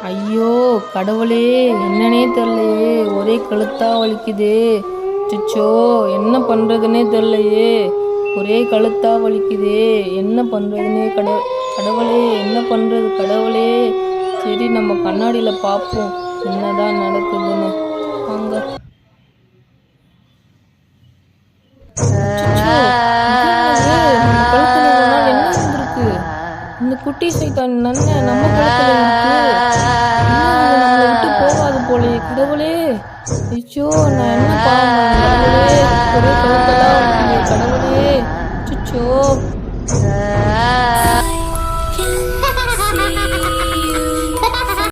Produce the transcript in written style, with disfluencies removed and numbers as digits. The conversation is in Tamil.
ஐயோ கடவுளே, என்னன்னே தெரியலையே, ஒரே கழுத்தா வலிக்குதே. சுச்சோ, என்ன பண்றதுன்னே தெரியலையே, ஒரே கழுத்தா வலிக்குதே. என்ன பண்றதுன்னே கடவுளே, என்ன பண்றது கடவுளே. சரி, நம்ம கண்ணாடியில பார்ப்போம் என்னதான் நடக்குதுன்னு. வாங்க. அச்சச்சோ, இது என்னது? நம்ம கழுத்துல இவ்வளவு நாள் என்ன இருந்திருக்கு? இந்த குட்டி சைத்தான் நன்ன நம்ம கழுத்துல இருக்கு. இன்னும் இது நம்மளை விட்டு போகாது போலே. கடவுளே, ஐயோ, நான் என்ன பாவம் பண்ணேன் கடவுளே. ஒரே கழுத்தெல்லாம் வலிக்குது கடவுளே. சுச்சோ.